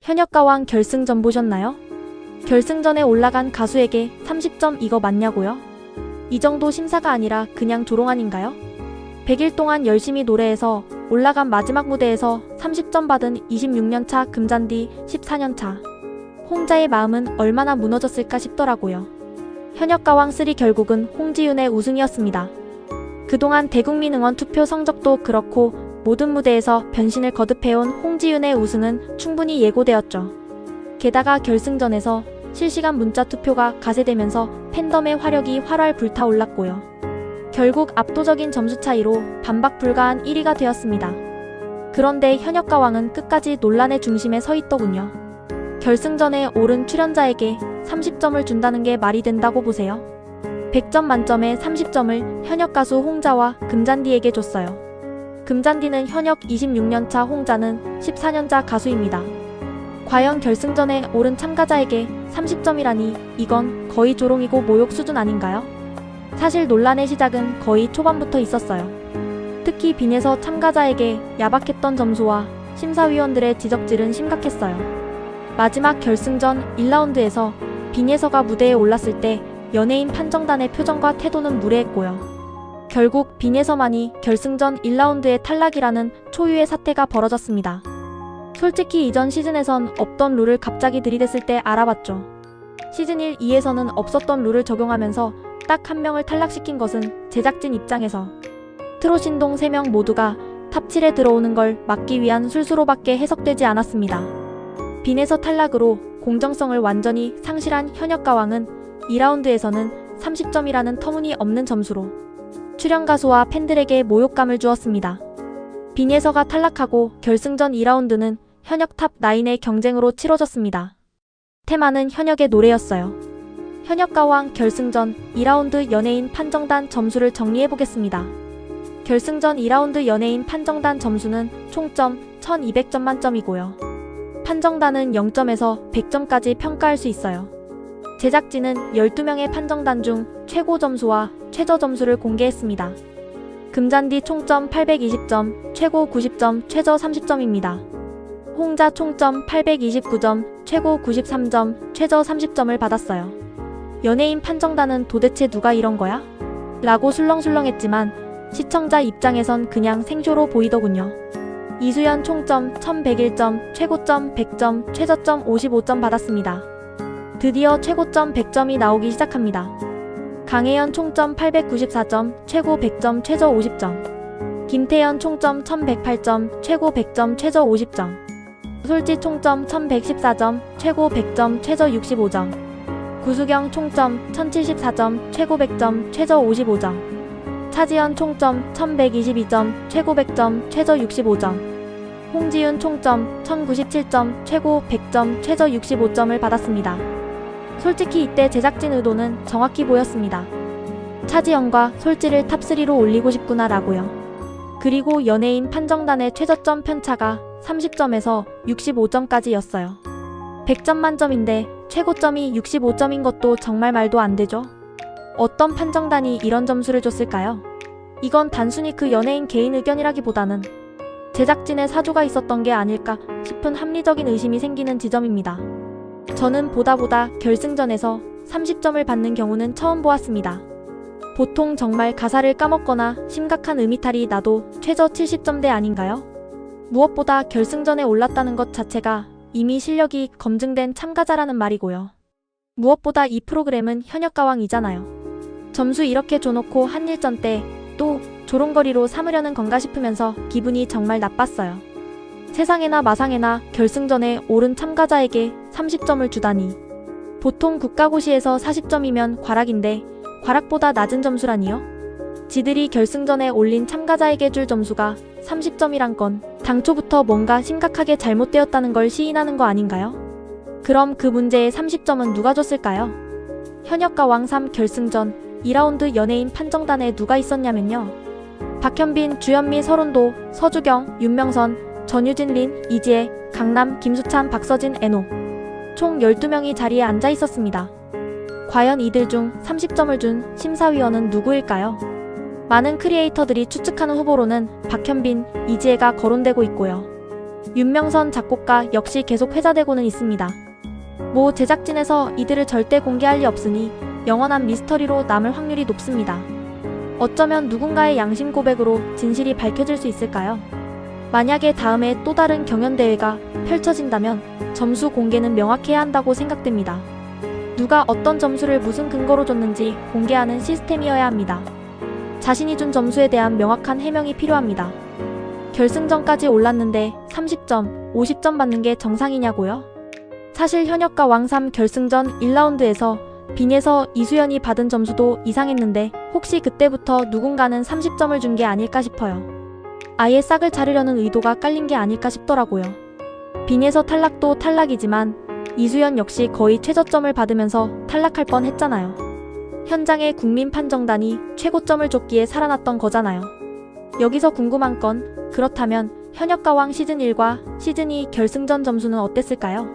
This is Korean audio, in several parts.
현역가왕 결승전 보셨나요? 결승전에 올라간 가수에게 30점 이거 맞냐고요? 이 정도 심사가 아니라 그냥 조롱 아닌가요? 100일 동안 열심히 노래해서 올라간 마지막 무대에서 30점 받은 26년차 금잔디 14년차 홍자의 마음은 얼마나 무너졌을까 싶더라고요. 현역가왕 3 결국은 홍지윤의 우승이었습니다. 그동안 대국민 응원 투표 성적도 그렇고 모든 무대에서 변신을 거듭해온 홍지윤의 우승은 충분히 예고되었죠. 게다가 결승전에서 실시간 문자 투표가 가세되면서 팬덤의 화력이 활활 불타올랐고요. 결국 압도적인 점수 차이로 반박 불가한 1위가 되었습니다. 그런데 현역가왕은 끝까지 논란의 중심에 서 있더군요. 결승전에 오른 출연자에게 30점을 준다는 게 말이 된다고 보세요? 100점 만점에 30점을 현역가수 홍자와 금잔디에게 줬어요. 금잔디는 현역 26년차, 홍자는 14년차 가수입니다. 과연 결승전에 오른 참가자에게 30점이라니 이건 거의 조롱이고 모욕 수준 아닌가요? 사실 논란의 시작은 거의 초반부터 있었어요. 특히 빈에서 참가자에게 야박했던 점수와 심사위원들의 지적질은 심각했어요. 마지막 결승전 1라운드에서 빈예서가 무대에 올랐을 때 연예인 판정단의 표정과 태도는 무례했고요. 결국 빈예서만이 결승전 1라운드에 탈락이라는 초유의 사태가 벌어졌습니다. 솔직히 이전 시즌에선 없던 룰을 갑자기 들이댔을 때 알아봤죠. 시즌 1, 2에서는 없었던 룰을 적용하면서 딱 한 명을 탈락시킨 것은 제작진 입장에서 트롯신동 3명 모두가 탑 7에 들어오는 걸 막기 위한 술수로밖에 해석되지 않았습니다. 빈에서 탈락으로 공정성을 완전히 상실한 현역가왕은 2라운드에서는 30점이라는 터무니없는 점수로 출연가수와 팬들에게 모욕감을 주었습니다. 빈예서가 탈락하고 결승전 2라운드는 현역 탑 9의 경쟁으로 치러졌습니다. 테마는 현역의 노래였어요. 현역가왕 결승전 2라운드 연예인 판정단 점수를 정리해보겠습니다. 결승전 2라운드 연예인 판정단 점수는 총점 1200점 만점이고요. 판정단은 0점에서 100점까지 평가할 수 있어요. 제작진은 12명의 판정단 중 최고 점수와 최저 점수를 공개했습니다. 금잔디 총점 820점, 최고 90점, 최저 30점입니다. 홍자 총점 829점, 최고 93점, 최저 30점을 받았어요. 연예인 판정단은 도대체 누가 이런 거야? 라고 술렁술렁했지만 시청자 입장에선 그냥 생쇼로 보이더군요. 이수연 총점 1101점, 최고점 100점, 최저점 55점 받았습니다. 드디어 최고점 100점이 나오기 시작합니다. 강혜연 총점 894점, 최고 100점, 최저 50점. 김태연 총점 1108점, 최고 100점, 최저 50점. 솔지 총점 1114점, 최고 100점, 최저 65점. 구수경 총점 1074점, 최고 100점, 최저 55점. 차지연 총점 1122점, 최고 100점, 최저 65점. 홍지윤 총점 1097점, 최고 100점, 최저 65점을 받았습니다. 솔직히 이때 제작진 의도는 정확히 보였습니다. 차지연과 솔지를 탑3로 올리고 싶구나 라고요. 그리고 연예인 판정단의 최저점 편차가 30점에서 65점까지 였어요. 100점 만점인데 최고점이 65점인 것도 정말 말도 안 되죠. 어떤 판정단이 이런 점수를 줬을까요? 이건 단순히 그 연예인 개인 의견이라기보다는 제작진의 사조가 있었던 게 아닐까 싶은 합리적인 의심이 생기는 지점입니다. 저는 보다 결승전에서 30점을 받는 경우는 처음 보았습니다. 보통 정말 가사를 까먹거나 심각한 음이탈이 나도 최저 70점대 아닌가요? 무엇보다 결승전에 올랐다는 것 자체가 이미 실력이 검증된 참가자라는 말이고요. 무엇보다 이 프로그램은 현역가왕이잖아요. 점수 이렇게 줘놓고 한일전 때 또 조롱거리로 삼으려는 건가 싶으면서 기분이 정말 나빴어요. 세상에나 마상에나 결승전에 오른 참가자에게 30점을 주다니. 보통 국가고시에서 40점이면 과락인데 과락보다 낮은 점수라니요? 지들이 결승전에 올린 참가자에게 줄 점수가 30점이란 건 당초부터 뭔가 심각하게 잘못되었다는 걸 시인하는 거 아닌가요? 그럼 그 문제의 30점은 누가 줬을까요? 현역가왕 3 결승전 2라운드 연예인 판정단에 누가 있었냐면요. 박현빈, 주현미, 서른도, 서주경, 윤명선, 전유진, 린, 이지혜, 강남, 김수찬, 박서진, 애노 총 12명이 자리에 앉아 있었습니다. 과연 이들 중 30점을 준 심사위원은 누구일까요? 많은 크리에이터들이 추측하는 후보로는 박현빈, 이지혜가 거론되고 있고요. 윤명선 작곡가 역시 계속 회자되고는 있습니다. 모 제작진에서 이들을 절대 공개할 리 없으니 영원한 미스터리로 남을 확률이 높습니다. 어쩌면 누군가의 양심 고백으로 진실이 밝혀질 수 있을까요? 만약에 다음에 또 다른 경연대회가 펼쳐진다면 점수 공개는 명확해야 한다고 생각됩니다. 누가 어떤 점수를 무슨 근거로 줬는지 공개하는 시스템이어야 합니다. 자신이 준 점수에 대한 명확한 해명이 필요합니다. 결승전까지 올랐는데 30점, 50점 받는 게 정상이냐고요? 사실 현역과 왕3 결승전 1라운드에서 빙에서 이수연이 받은 점수도 이상했는데 혹시 그때부터 누군가는 30점을 준 게 아닐까 싶어요. 아예 싹을 자르려는 의도가 깔린 게 아닐까 싶더라고요. 빙에서 탈락도 탈락이지만 이수연 역시 거의 최저점을 받으면서 탈락할 뻔 했잖아요. 현장의 국민판정단이 최고점을 줬기에 살아났던 거잖아요. 여기서 궁금한 건 그렇다면 현역가왕 시즌1과 시즌2 결승전 점수는 어땠을까요?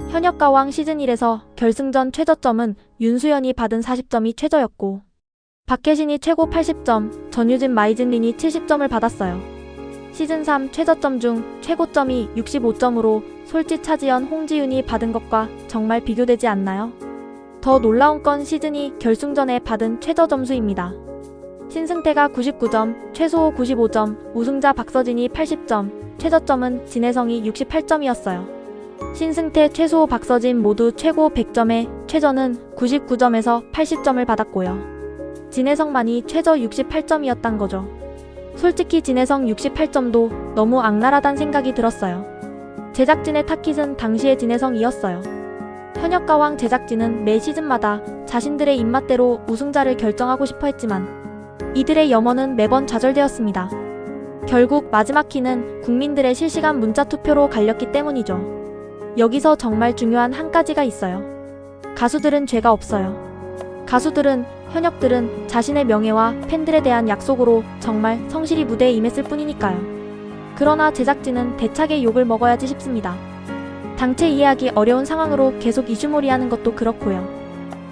현역가왕 시즌1에서 결승전 최저점은 윤수연이 받은 40점이 최저였고 박혜신이 최고 80점, 전유진 마이진린이 70점을 받았어요. 시즌3 최저점 중 최고점이 65점으로 솔지 차지연 홍지윤이 받은 것과 정말 비교되지 않나요? 더 놀라운 건 시즌2 결승전에 받은 최저 점수입니다. 신승태가 99점, 최소호 95점, 우승자 박서진이 80점, 최저점은 진혜성이 68점이었어요. 신승태, 최소호, 박서진 모두 최고 100점에 최저는 99점에서 80점을 받았고요. 진혜성만이 최저 68점이었단 거죠. 솔직히 진혜성 68점도 너무 악랄하단 생각이 들었어요. 제작진의 타깃은 당시의 진혜성이었어요. 현역가왕 제작진은 매 시즌마다 자신들의 입맛대로 우승자를 결정하고 싶어 했지만 이들의 염원은 매번 좌절되었습니다. 결국 마지막 키는 국민들의 실시간 문자 투표로 갈렸기 때문이죠. 여기서 정말 중요한 한 가지가 있어요. 가수들은 죄가 없어요. 가수들은, 현역들은 자신의 명예와 팬들에 대한 약속으로 정말 성실히 무대에 임했을 뿐이니까요. 그러나 제작진은 대차게 욕을 먹어야지 싶습니다. 당최 이해하기 어려운 상황으로 계속 이슈몰이하는 것도 그렇고요.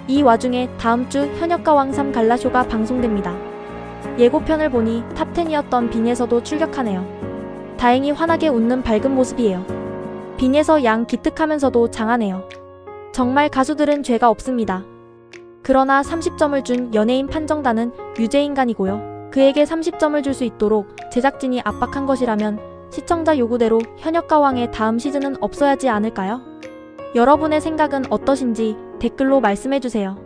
이 와중에 다음 주 현역가왕 3 갈라쇼가 방송됩니다. 예고편을 보니 탑10이었던 빙에서도 출격하네요. 다행히 환하게 웃는 밝은 모습이에요. 빙에서 양 기특하면서도 장하네요. 정말 가수들은 죄가 없습니다. 그러나 30점을 준 연예인 판정단은 유죄인간이고요. 그에게 30점을 줄 수 있도록 제작진이 압박한 것이라면 시청자 요구대로 현역가왕의 다음 시즌은 없어야지 않을까요? 여러분의 생각은 어떠신지 댓글로 말씀해주세요.